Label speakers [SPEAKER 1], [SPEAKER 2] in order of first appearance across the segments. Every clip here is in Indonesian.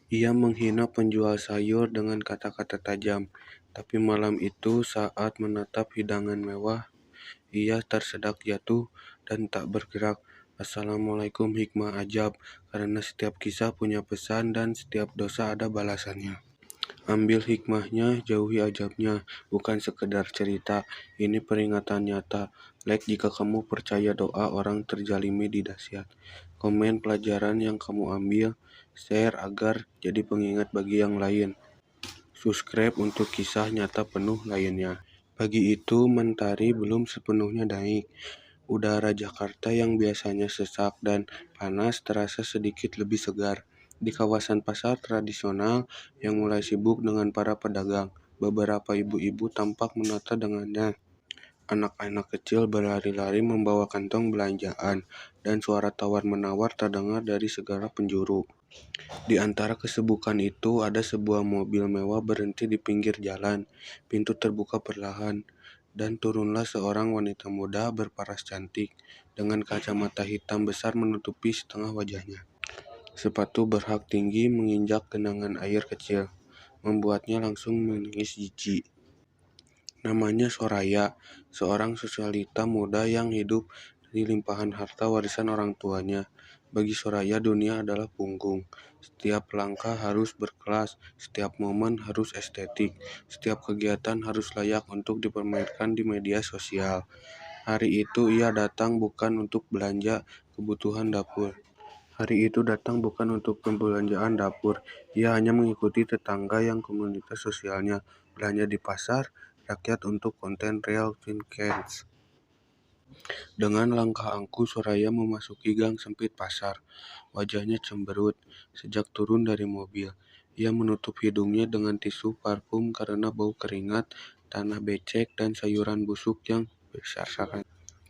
[SPEAKER 1] Ia menghina penjual sayur dengan kata-kata tajam, tapi malam itu saat menatap hidangan mewah, ia tersedak jatuh dan tak bergerak. Assalamualaikum hikmah ajab, karena setiap kisah punya pesan dan setiap dosa ada balasannya. Ambil hikmahnya, jauhi ajabnya, bukan sekedar cerita, ini peringatan nyata. Like jika kamu percaya doa orang terjalimi di dahsyat. Komen pelajaran yang kamu ambil, share agar jadi pengingat bagi yang lain. Subscribe untuk kisah nyata penuh lainnya. Pagi itu mentari belum sepenuhnya naik. Udara Jakarta yang biasanya sesak dan panas terasa sedikit lebih segar. Di kawasan pasar tradisional yang mulai sibuk dengan para pedagang, beberapa ibu-ibu tampak menata dengannya. Anak-anak kecil berlari-lari membawa kantong belanjaan, dan suara tawar-menawar terdengar dari segala penjuru. Di antara kesibukan itu, ada sebuah mobil mewah berhenti di pinggir jalan. Pintu terbuka perlahan, dan turunlah seorang wanita muda berparas cantik, dengan kacamata hitam besar menutupi setengah wajahnya. Sepatu berhak tinggi menginjak genangan air kecil, membuatnya langsung menangis jijik. Namanya Soraya, seorang sosialita muda yang hidup dari limpahan harta warisan orang tuanya. Bagi Soraya, dunia adalah punggung. Setiap langkah harus berkelas, setiap momen harus estetik, setiap kegiatan harus layak untuk dipermainkan di media sosial. Hari itu ia datang bukan untuk belanja kebutuhan dapur. Hari itu datang bukan untuk pembelanjaan dapur. Ia hanya mengikuti tetangga yang komunitas sosialnya belanja di pasar rakyat untuk konten Real Fincans. Dengan langkah angkuh, Soraya memasuki gang sempit pasar. Wajahnya cemberut sejak turun dari mobil. Ia menutup hidungnya dengan tisu parfum karena bau keringat, tanah becek, dan sayuran busuk yang bersarsakan.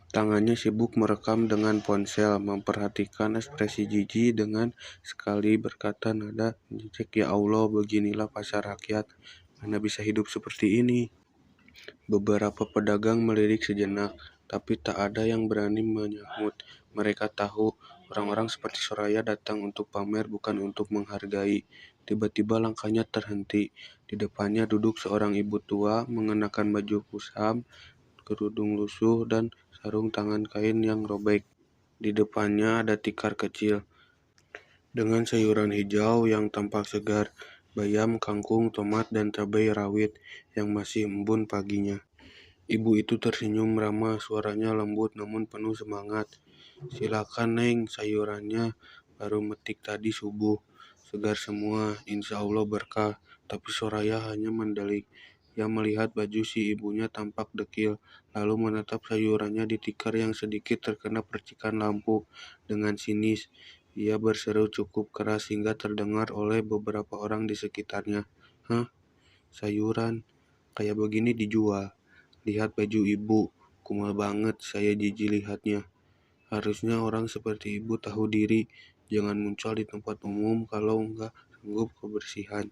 [SPEAKER 1] Tangannya sibuk merekam dengan ponsel, memperhatikan ekspresi jijik dengan sekali berkata nada jejek, "Ya Allah, beginilah pasar rakyat. Mana bisa hidup seperti ini?" Beberapa pedagang melirik sejenak, tapi tak ada yang berani menyahut. Mereka tahu orang-orang seperti Soraya datang untuk pamer bukan untuk menghargai. Tiba-tiba langkahnya terhenti. Di depannya duduk seorang ibu tua mengenakan baju kusam, kerudung lusuh, dan sarung tangan kain yang robek. Di depannya ada tikar kecil dengan sayuran hijau yang tampak segar, bayam, kangkung, tomat, dan cabai rawit yang masih embun paginya. Ibu itu tersenyum ramah, suaranya lembut namun penuh semangat. "Silakan Neng, sayurannya baru metik tadi subuh. Segar semua, insya Allah berkah." Tapi Soraya hanya mendelik. Ia melihat baju si ibunya tampak dekil, lalu menatap sayurannya di tikar yang sedikit terkena percikan lampu. Dengan sinis, ia berseru cukup keras hingga terdengar oleh beberapa orang di sekitarnya. "Hah? Sayuran kayak begini dijual? Lihat baju ibu, kumal banget, saya jijik lihatnya. Harusnya orang seperti ibu tahu diri, jangan muncul di tempat umum kalau nggak sanggup kebersihan."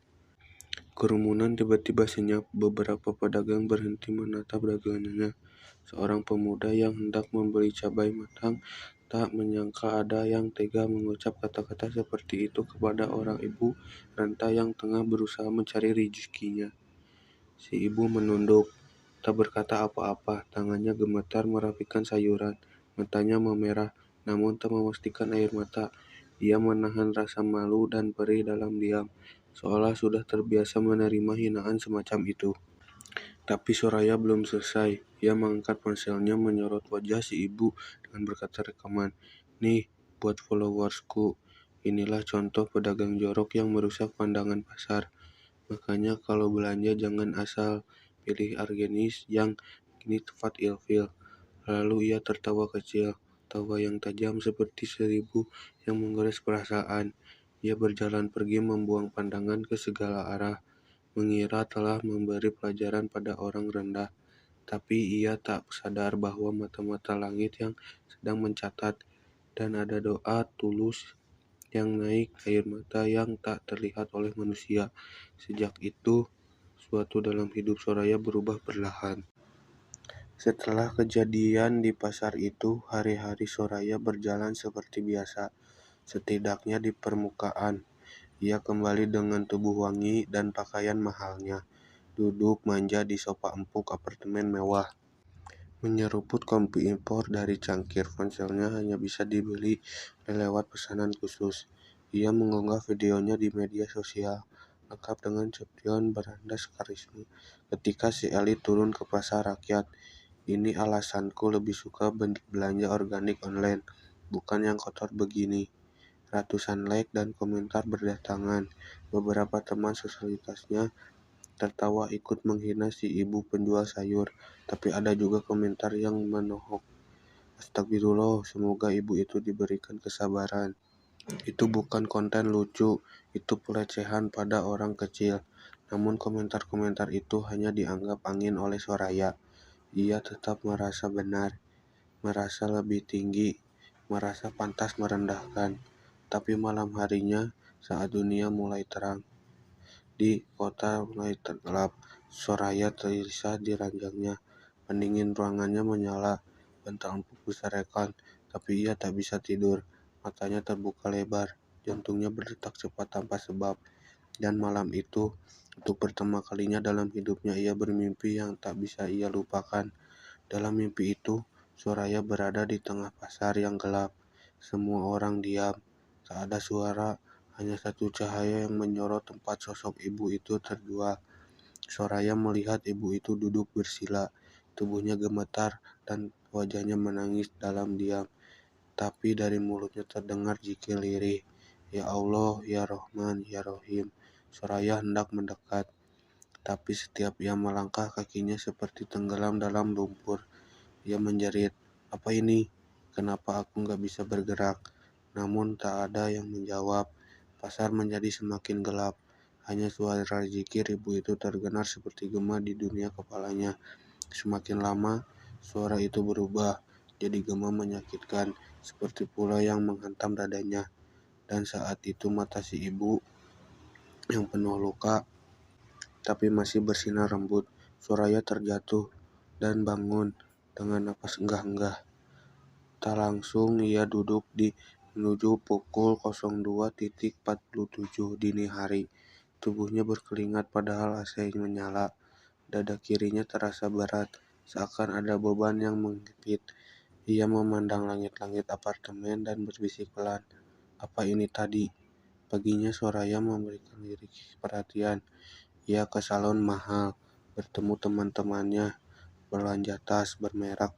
[SPEAKER 1] Kerumunan tiba-tiba senyap, beberapa pedagang berhenti menatap dagangannya. Seorang pemuda yang hendak membeli cabai matang tak menyangka ada yang tega mengucap kata-kata seperti itu kepada orang ibu renta yang tengah berusaha mencari rezekinya. Si ibu menunduk, tak berkata apa-apa, tangannya gemetar merapikan sayuran, matanya memerah, namun tak memastikan air mata. Ia menahan rasa malu dan perih dalam diam, seolah sudah terbiasa menerima hinaan semacam itu. Tapi Soraya belum selesai. Ia mengangkat ponselnya menyorot wajah si ibu dengan berkata rekaman, "Nih, buat followersku, inilah contoh pedagang jorok yang merusak pandangan pasar. Makanya kalau belanja jangan asal pilih organis yang ini tepat ilfil." Lalu ia tertawa kecil, tawa yang tajam seperti seribu yang menggores perasaan. Ia berjalan pergi membuang pandangan ke segala arah, mengira telah memberi pelajaran pada orang rendah. Tapi ia tak sadar bahwa mata-mata langit yang sedang mencatat, dan ada doa tulus yang naik, air mata yang tak terlihat oleh manusia. Sejak itu, suatu dalam hidup Soraya berubah perlahan. Setelah kejadian di pasar itu, hari-hari Soraya berjalan seperti biasa, setidaknya di permukaan. Ia kembali dengan tubuh wangi dan pakaian mahalnya, duduk manja di sofa empuk apartemen mewah. Menyeruput kopi impor dari cangkir, ponselnya hanya bisa dibeli lewat pesanan khusus. Ia mengunggah videonya di media sosial, lengkap dengan caption berandas karisma. Ketika si elit turun ke pasar rakyat, ini alasanku lebih suka belanja organik online, bukan yang kotor begini. Ratusan like dan komentar berdatangan. Beberapa teman sosialitasnya tertawa ikut menghina si ibu penjual sayur, tapi ada juga komentar yang menohok. Astagfirullah, semoga ibu itu diberikan kesabaran. Itu bukan konten lucu, itu pelecehan pada orang kecil. Namun komentar-komentar itu hanya dianggap angin oleh Soraya. Ia tetap merasa benar, merasa lebih tinggi, merasa pantas merendahkan. Tapi malam harinya, saat dunia mulai terang, di kota mulai gelap, Soraya terisa di ranjangnya. Pendingin ruangannya menyala, bantal empuk berserakan, tapi ia tak bisa tidur. Matanya terbuka lebar, jantungnya berdetak cepat tanpa sebab. Dan malam itu, untuk pertama kalinya dalam hidupnya ia bermimpi yang tak bisa ia lupakan. Dalam mimpi itu, Soraya berada di tengah pasar yang gelap. Semua orang diam, tak ada suara, hanya satu cahaya yang menyorot tempat sosok ibu itu terjual. Soraya melihat ibu itu duduk bersila, tubuhnya gemetar dan wajahnya menangis dalam diam. Tapi dari mulutnya terdengar zikir lirih. Ya Allah, ya Rahman, ya Rahim. Soraya hendak mendekat, tapi setiap ia melangkah kakinya seperti tenggelam dalam lumpur. Ia menjerit, "Apa ini? Kenapa aku nggak bisa bergerak?" Namun tak ada yang menjawab. Pasar menjadi semakin gelap. Hanya suara zikir ibu itu terdengar seperti gema di dunia kepalanya. Semakin lama, suara itu berubah jadi gema menyakitkan, seperti pula yang menghantam dadanya. Dan saat itu mata si ibu yang penuh luka tapi masih bersinar lembut. Soraya terjatuh dan bangun dengan napas enggah-enggah. Tak langsung ia duduk di menuju pukul 02.47 dini hari. Tubuhnya berkeringat padahal AC menyala. Dada kirinya terasa berat, seakan ada beban yang menggigit. Ia memandang langit-langit apartemen dan berbisik pelan. Apa ini tadi? Paginya Soraya memberikan diri perhatian. Ia ke salon mahal, bertemu teman-temannya, belanja tas bermerek.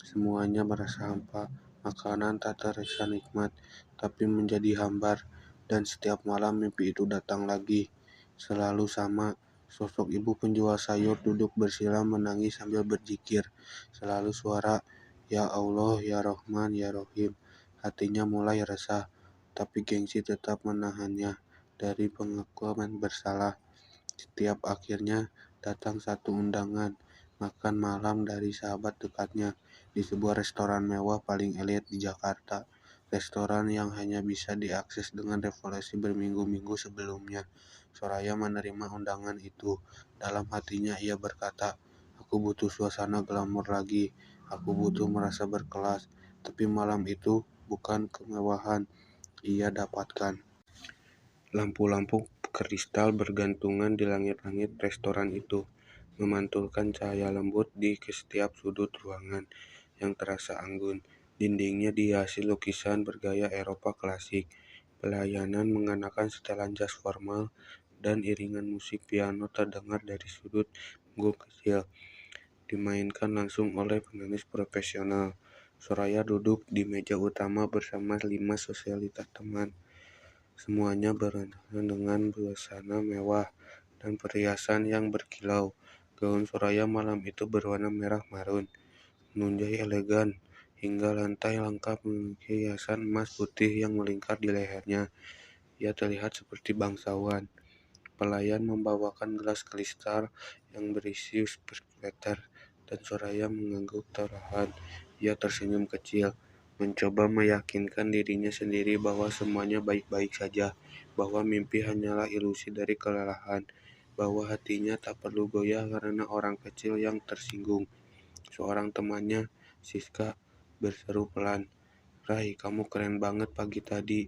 [SPEAKER 1] Semuanya merasa hampa. Makanan tak terasa nikmat, tapi menjadi hambar. Dan setiap malam mimpi itu datang lagi. Selalu sama, sosok ibu penjual sayur duduk bersila menangis sambil berzikir. Selalu suara, "Ya Allah, ya Rahman, ya Rahim." Hatinya mulai resah, tapi gengsi tetap menahannya dari pengakuan bersalah. Setiap akhirnya datang satu undangan makan malam dari sahabat dekatnya di sebuah restoran mewah paling elit di Jakarta. Restoran yang hanya bisa diakses dengan reservasi berminggu-minggu sebelumnya. Soraya menerima undangan itu. Dalam hatinya ia berkata, "Aku butuh suasana glamor lagi. Aku butuh merasa berkelas." Tapi malam itu bukan kemewahan ia dapatkan. Lampu-lampu kristal bergantungan di langit-langit restoran itu, memantulkan cahaya lembut di setiap sudut ruangan yang terasa anggun. Dindingnya dihiasi lukisan bergaya Eropa klasik. Pelayanan mengenakan setelan jas formal dan iringan musik piano terdengar dari sudut panggung kecil, dimainkan langsung oleh penulis profesional. Soraya duduk di meja utama bersama 5 sosialitas teman. Semuanya berdandan dengan busana mewah dan perhiasan yang berkilau. Gaun Soraya malam itu berwarna merah marun, menunjai elegan, hingga lantai lengkap memiliki hiasan emas putih yang melingkar di lehernya. Ia terlihat seperti bangsawan. Pelayan membawakan gelas kristal yang berisi spiritus dan Soraya mengangguk perlahan. Ia tersenyum kecil, mencoba meyakinkan dirinya sendiri bahwa semuanya baik-baik saja, bahwa mimpi hanyalah ilusi dari kelelahan, bahwa hatinya tak perlu goyah karena orang kecil yang tersinggung. Seorang temannya, Siska, berseru pelan, "Rai, kamu keren banget pagi tadi.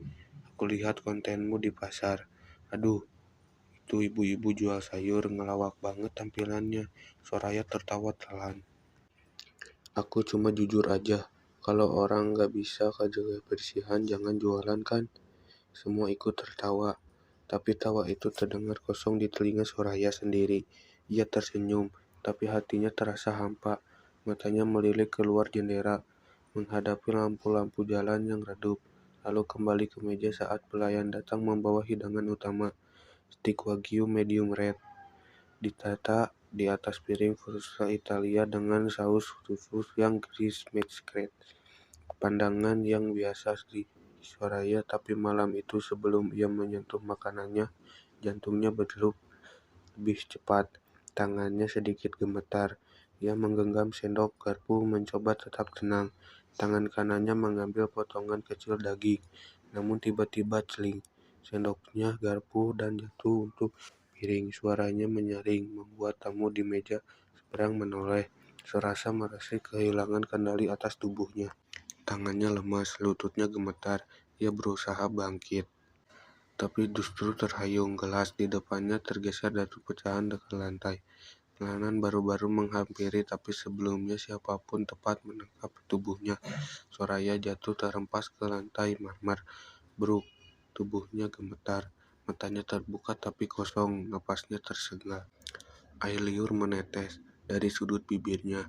[SPEAKER 1] Aku lihat kontenmu di pasar." Aduh, itu ibu-ibu jual sayur ngelawak banget tampilannya. Soraya tertawa telan. Aku cuma jujur aja, kalau orang nggak bisa jaga kebersihan jangan jualan kan. Semua ikut tertawa, tapi tawa itu terdengar kosong di telinga Soraya sendiri. Ia tersenyum, tapi hatinya terasa hampa. Matanya melirik keluar jendela, menghadapi lampu-lampu jalan yang redup, lalu kembali ke meja saat pelayan datang membawa hidangan utama, steak wagyu medium rare, ditata di atas piring pasta Italia dengan saus rufus yang gris mascarpone. Pandangan yang biasa di Soraya, tapi malam itu sebelum ia menyentuh makanannya, jantungnya berdegup lebih cepat. Tangannya sedikit gemetar. Ia menggenggam sendok garpu mencoba tetap tenang. Tangan kanannya mengambil potongan kecil daging, namun tiba-tiba celing. Sendoknya garpu dan jatuh untuk piring. Suaranya menyaring, membuat tamu di meja seberang menoleh. Serasa merasa kehilangan kendali atas tubuhnya. Tangannya lemas, lututnya gemetar. Ia berusaha bangkit, tapi justru terhuyung. Gelas di depannya tergeser dan pecahan ke lantai. Tekanan baru-baru menghampiri, tapi sebelumnya siapapun tepat menangkap tubuhnya. Soraya jatuh terhempas ke lantai marmer. Bruk, tubuhnya gemetar. Matanya terbuka tapi kosong, napasnya tersengal. Air liur menetes dari sudut bibirnya,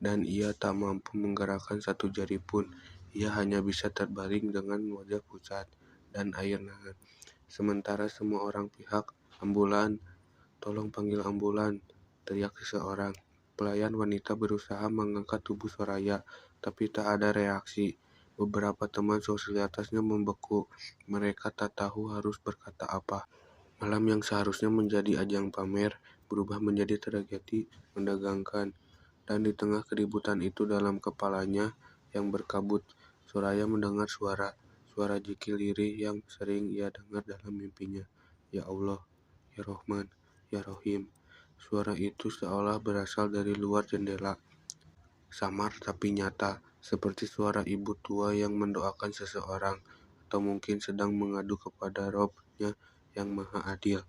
[SPEAKER 1] dan ia tak mampu menggerakkan satu jari pun. Ia hanya bisa terbaring dengan wajah pucat dan air nangan. Sementara semua orang pihak, ambulan, tolong panggil ambulan, teriak seseorang. Pelayan wanita berusaha mengangkat tubuh Soraya, tapi tak ada reaksi. Beberapa teman sosialitasnya membeku. Mereka tak tahu harus berkata apa. Malam yang seharusnya menjadi ajang pamer, berubah menjadi tragedi menegangkan. Dan di tengah keributan itu dalam kepalanya yang berkabut, Soraya mendengar suara jikir lirih yang sering ia dengar dalam mimpinya. Ya Allah, Ya Rahman, Ya Rahim. Suara itu seolah berasal dari luar jendela, samar tapi nyata, seperti suara ibu tua yang mendoakan seseorang, atau mungkin sedang mengadu kepada Robnya yang maha adil.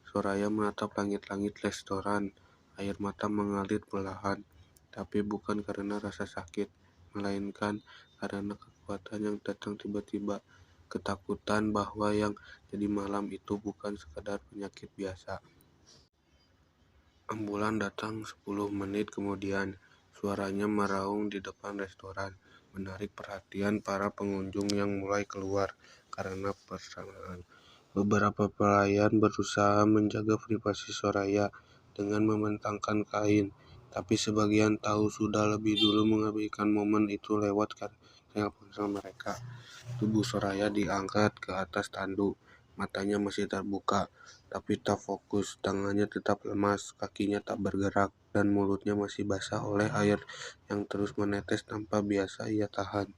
[SPEAKER 1] Soraya menatap langit-langit restoran, air mata mengalir perlahan, tapi bukan karena rasa sakit, melainkan karena kekuatan yang datang tiba-tiba, ketakutan bahwa yang jadi malam itu bukan sekadar penyakit biasa. Ambulan datang 10 menit kemudian. Suaranya meraung di depan restoran, menarik perhatian para pengunjung yang mulai keluar karena persamaan. Beberapa pelayan berusaha menjaga privasi Soraya dengan membentangkan kain, tapi sebagian tahu sudah lebih dulu mengabaikan momen itu lewat kamera ponsel mereka. Tubuh Soraya diangkat ke atas tanduk, matanya masih terbuka, tapi tak fokus. Tangannya tetap lemas, kakinya tak bergerak, dan mulutnya masih basah oleh air yang terus menetes tanpa biasa ia tahan.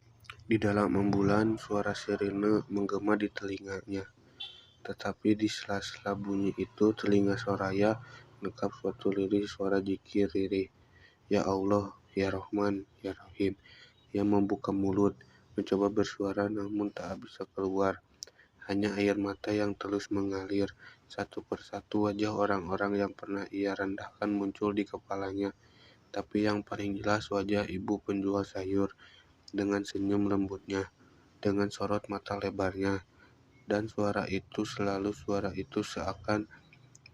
[SPEAKER 1] Di dalam ambulan, suara sirine menggema di telinganya. Tetapi di sela-sela bunyi itu, telinga Soraya menangkap suatu lirik suara jikir lirih. Ya Allah, Ya Rahman, Ya Rahim. Ia membuka mulut, mencoba bersuara namun tak bisa keluar. Hanya air mata yang terus mengalir. Satu persatu wajah orang-orang yang pernah ia rendahkan muncul di kepalanya. Tapi yang paling jelas wajah ibu penjual sayur, dengan senyum lembutnya, dengan sorot mata lebarnya. Dan suara itu seakan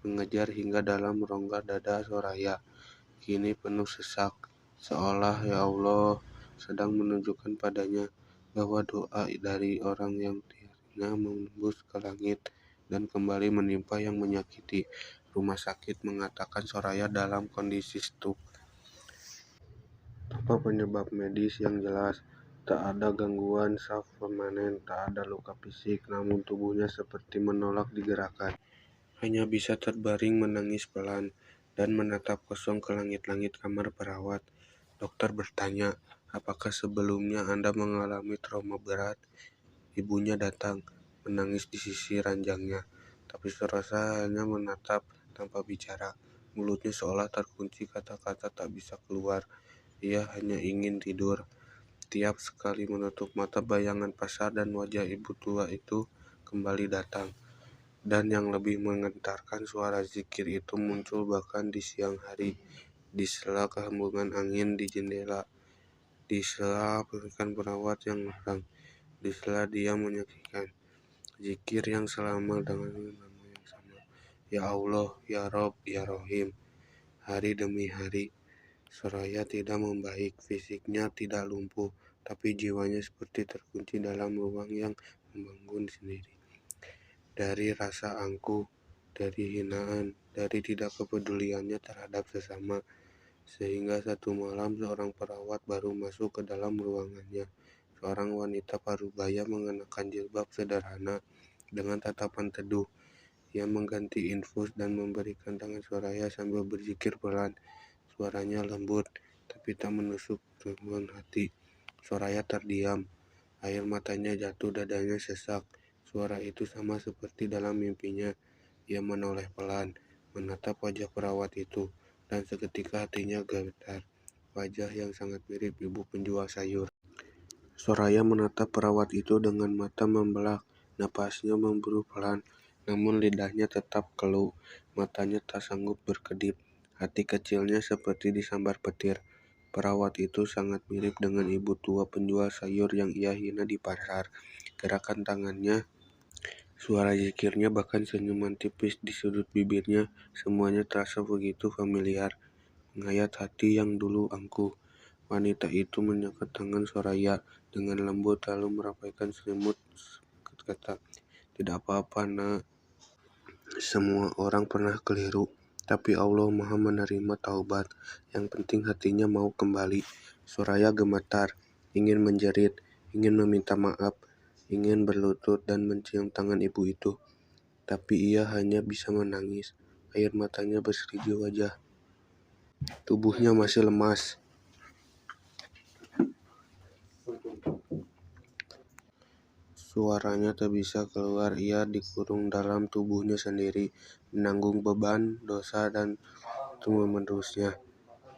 [SPEAKER 1] mengejar hingga dalam rongga dada Soraya. Kini penuh sesak, seolah Ya Allah sedang menunjukkan padanya bahwa doa dari orang yang tiada menembus ke langit dan kembali menimpa yang menyakiti. Rumah sakit mengatakan Soraya dalam kondisi stroke tanpa penyebab medis yang jelas. Tak ada gangguan saraf permanen, tak ada luka fisik, namun tubuhnya seperti menolak digerakkan. Hanya bisa terbaring menangis pelan dan menatap kosong ke langit-langit kamar perawat. Dokter bertanya, apakah sebelumnya Anda mengalami trauma berat? Ibunya datang, menangis di sisi ranjangnya, tapi serasa hanya menatap tanpa bicara. Mulutnya seolah terkunci, kata-kata tak bisa keluar. Ia hanya ingin tidur. Tiap sekali menutup mata, bayangan pasar dan wajah ibu tua itu kembali datang. Dan yang lebih menggentarkan, suara zikir itu muncul bahkan di siang hari, di sela kehembusan angin di jendela, di sela pelikan perawat yang larang, di sela dia menyaksikan zikir yang selama dengan nama yang sama. Ya Allah, ya Rob, ya Rohim. Hari demi hari, Soraya tidak membaik, fisiknya tidak lumpuh, tapi jiwanya seperti terkunci dalam ruang yang membangun sendiri. Dari rasa angkuh, dari hinaan, dari tidak kepeduliannya terhadap sesama, sehingga satu malam seorang perawat baru masuk ke dalam ruangannya. Seorang wanita parubaya mengenakan jilbab sederhana dengan tatapan teduh. Ia mengganti infus dan memberikan tangan Soraya sambil berzikir pelan. Suaranya lembut, tapi tak menusuk temuan hati. Soraya terdiam. Air matanya jatuh, dadanya sesak. Suara itu sama seperti dalam mimpinya. Ia menoleh pelan, menatap wajah perawat itu, dan seketika hatinya gemetar. Wajah yang sangat mirip ibu penjual sayur. Soraya menatap perawat itu dengan mata membelah. Napasnya memburu pelan, namun lidahnya tetap keluh. Matanya tak sanggup berkedip. Hati kecilnya seperti disambar petir. Perawat itu sangat mirip dengan ibu tua penjual sayur yang ia hina di pasar. Gerakan tangannya, suara zikirnya, bahkan senyuman tipis di sudut bibirnya, semuanya terasa begitu familiar, menghayat hati yang dulu angkuh. Wanita itu menyakat tangan Soraya dengan lembut lalu merapaikan selimut kata, "Tidak apa-apa, Nak. Semua orang pernah keliru, tapi Allah Maha menerima taubat. Yang penting hatinya mau kembali." Soraya gemetar, ingin menjerit, ingin meminta maaf, ingin berlutut dan mencium tangan ibu itu. Tapi ia hanya bisa menangis. Air matanya berseri di wajah. Tubuhnya masih lemas. Suaranya tak bisa keluar. Ia dikurung dalam tubuhnya sendiri, menanggung beban, dosa, dan menerusnya.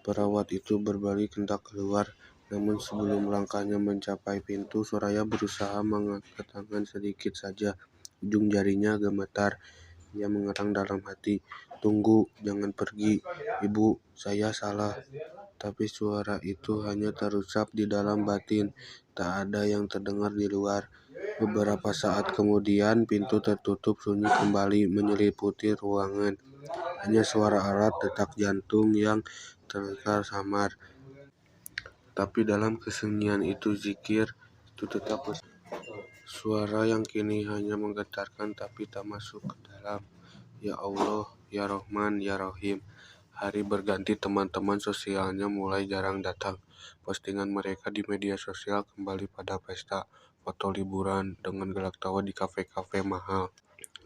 [SPEAKER 1] Perawat itu berbalik hendak keluar, namun sebelum langkahnya mencapai pintu, Soraya berusaha mengangkat tangan sedikit saja. Ujung jarinya gemetar. Ia mengerang dalam hati, "Tunggu, jangan pergi. Ibu, saya salah." Tapi suara itu hanya terucap di dalam batin, tak ada yang terdengar di luar. Beberapa saat kemudian, pintu tertutup sunyi kembali menyelimuti ruangan. Hanya suara alat detak jantung yang terdengar samar. Tapi dalam kesunyian itu, zikir itu tetap bersama. Suara yang kini hanya menggetarkan tapi tak masuk ke dalam. Ya Allah, ya Rahman, ya Rahim. Hari berganti, teman-teman sosialnya mulai jarang datang. Postingan mereka di media sosial kembali pada pesta, foto liburan, dengan gelak tawa di kafe-kafe mahal.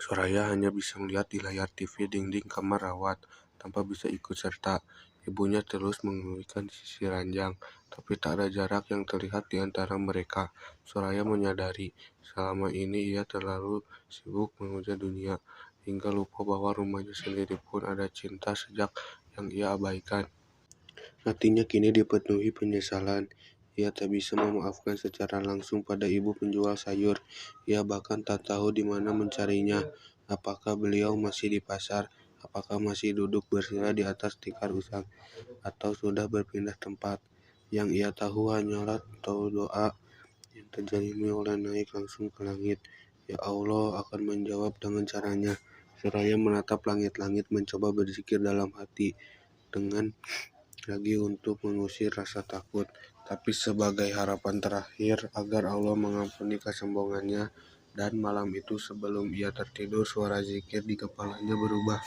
[SPEAKER 1] Soraya hanya bisa melihat di layar TV dinding kamar rawat, tanpa bisa ikut serta. Ibunya terus mengeluhkan sisi ranjang, tapi tak ada jarak yang terlihat di antara mereka. Soraya menyadari, selama ini ia terlalu sibuk mengejar dunia, hingga lupa bahwa rumahnya sendiri pun ada cinta sejak yang ia abaikan. Hatinya kini dipenuhi penyesalan. Ia tak bisa memaafkan secara langsung pada ibu penjual sayur. Ia bahkan tak tahu di mana mencarinya. Apakah beliau masih di pasar? Apakah masih duduk bersila di atas tikar usang? Atau sudah berpindah tempat? Yang ia tahu hanyalah doa yang terjalimi oleh naik langsung ke langit. Ya Allah akan menjawab dengan caranya. Soraya menatap langit-langit, mencoba berzikir dalam hati dengan lagi untuk mengusir rasa takut, tapi sebagai harapan terakhir agar Allah mengampuni kesombongannya. Dan malam itu sebelum ia tertidur, suara zikir di kepalanya berubah.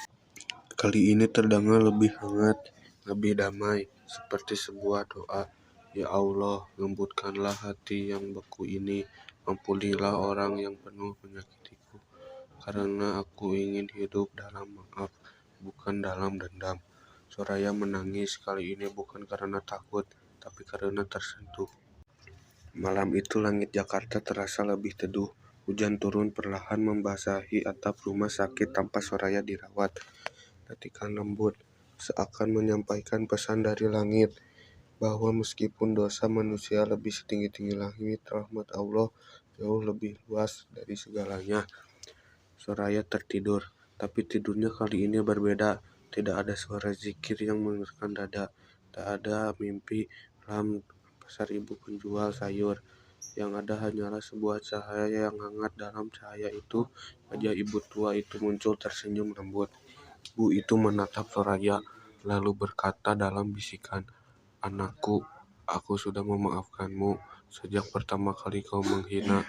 [SPEAKER 1] Kali ini terdengar lebih hangat, lebih damai, seperti sebuah doa. Ya Allah, lembutkanlah hati yang beku ini, ampunilah orang yang penuh menyakitiku, karena aku ingin hidup dalam maaf, bukan dalam dendam. Soraya menangis, kali ini bukan karena takut, tapi karena tersentuh. Malam itu langit Jakarta terasa lebih teduh. Hujan turun perlahan membasahi atap rumah sakit tanpa Soraya dirawat. Detikan lembut seakan menyampaikan pesan dari langit, bahwa meskipun dosa manusia lebih setinggi-tinggi langit, rahmat Allah jauh lebih luas dari segalanya. Soraya tertidur, tapi tidurnya kali ini berbeda. Tidak ada suara zikir yang menggerakkan dada. Tak ada mimpi dalam pasar ibu penjual sayur. Yang ada hanyalah sebuah cahaya yang hangat. Dalam cahaya itu, wajah ibu tua itu muncul tersenyum lembut. Ibu itu menatap Soraya, lalu berkata dalam bisikan, "Anakku, aku sudah memaafkanmu. Sejak pertama kali kau menghina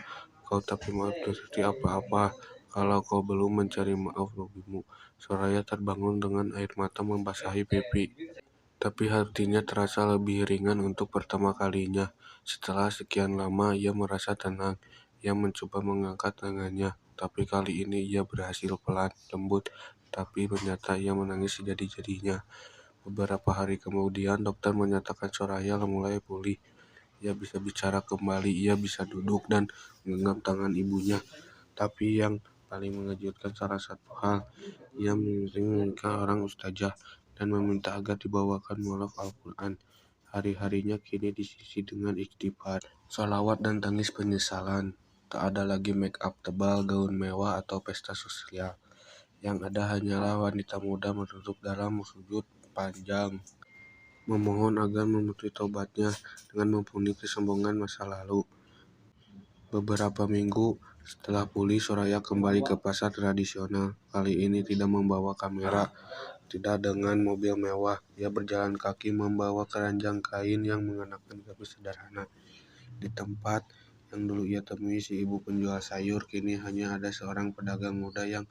[SPEAKER 1] kau, tapi maaf berarti apa-apa kalau kau belum mencari maaf bagimu." Soraya terbangun dengan air mata membasahi pipi. Tapi hatinya terasa lebih ringan untuk pertama kalinya. Setelah sekian lama, ia merasa tenang. Ia mencoba mengangkat tangannya, tapi kali ini ia berhasil pelan, lembut, tapi ternyata ia menangis sejadi-jadinya. Beberapa hari kemudian, dokter menyatakan Soraya mulai pulih. Ia bisa bicara kembali, ia bisa duduk dan menggenggam tangan ibunya. Tapi yang paling mengejutkan salah satu hal, ia menginginkan orang ustazah dan meminta agar dibawakan mualaf Al-Quran. Hari-harinya kini diisi dengan istighfar, sholawat dan tangis penyesalan. Tak ada lagi make up tebal, gaun mewah, atau pesta sosial. Yang ada hanyalah wanita muda menutup dalam sujud panjang, memohon agar memenuhi taubatnya dengan mempunyai kesombongan masa lalu. Beberapa minggu setelah pulih, Soraya kembali ke pasar tradisional. Kali ini tidak membawa kamera, tidak dengan mobil mewah. Ia berjalan kaki membawa keranjang kain yang mengenakan gamis sederhana. Di tempat yang dulu ia temui si ibu penjual sayur, kini hanya ada seorang pedagang muda yang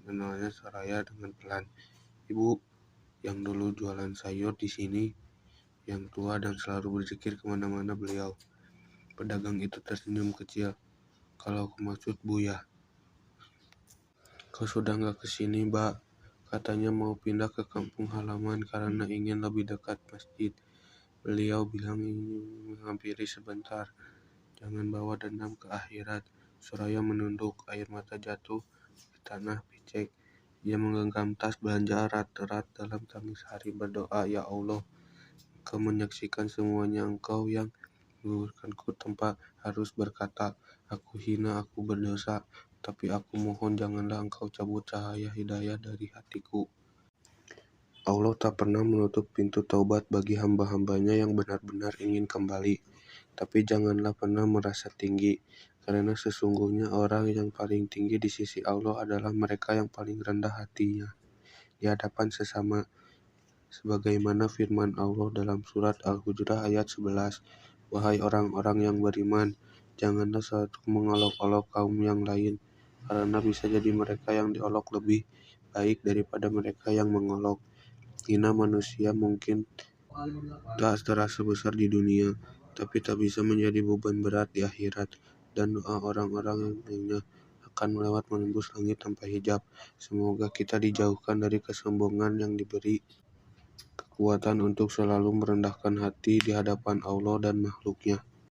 [SPEAKER 1] mengenalnya Soraya dengan pelan. "Ibu, yang dulu jualan sayur di sini, yang tua dan selalu berzikir kemana-mana," beliau. Pedagang itu tersenyum kecil. "Kalau aku maksud Buya, kau sudah nggak kesini, Mbak. Katanya mau pindah ke kampung halaman karena ingin lebih dekat masjid." Beliau bilang ingin menghampiri sebentar. "Jangan bawa dendam ke akhirat." Soraya menunduk, air mata jatuh di tanah picek. Ia menggenggam tas belanja erat-erat dalam tangis hari, berdoa, "Ya Allah, Engkau menyaksikan semuanya. Engkau yang menguburkanku tanpa harus berkata, aku hina, aku berdosa. Tapi aku mohon janganlah Engkau cabut cahaya hidayah dari hatiku." Allah tak pernah menutup pintu taubat bagi hamba-hambanya yang benar-benar ingin kembali. Tapi janganlah pernah merasa tinggi, karena sesungguhnya orang yang paling tinggi di sisi Allah adalah mereka yang paling rendah hatinya di hadapan sesama. Sebagaimana firman Allah dalam surat Al-Hujurat ayat 11, "Wahai orang-orang yang beriman, janganlah satu mengolok-olok kaum yang lain, karena bisa jadi mereka yang diolok lebih baik daripada mereka yang mengolok. Hina manusia mungkin tak terasa besar di dunia, tapi tak bisa menjadi beban berat di akhirat. Dan doa orang-orang yang lainnya akan melewat menembus langit tanpa hijab." Semoga kita dijauhkan dari kesombongan, yang diberi kekuatan untuk selalu merendahkan hati di hadapan Allah dan makhluknya.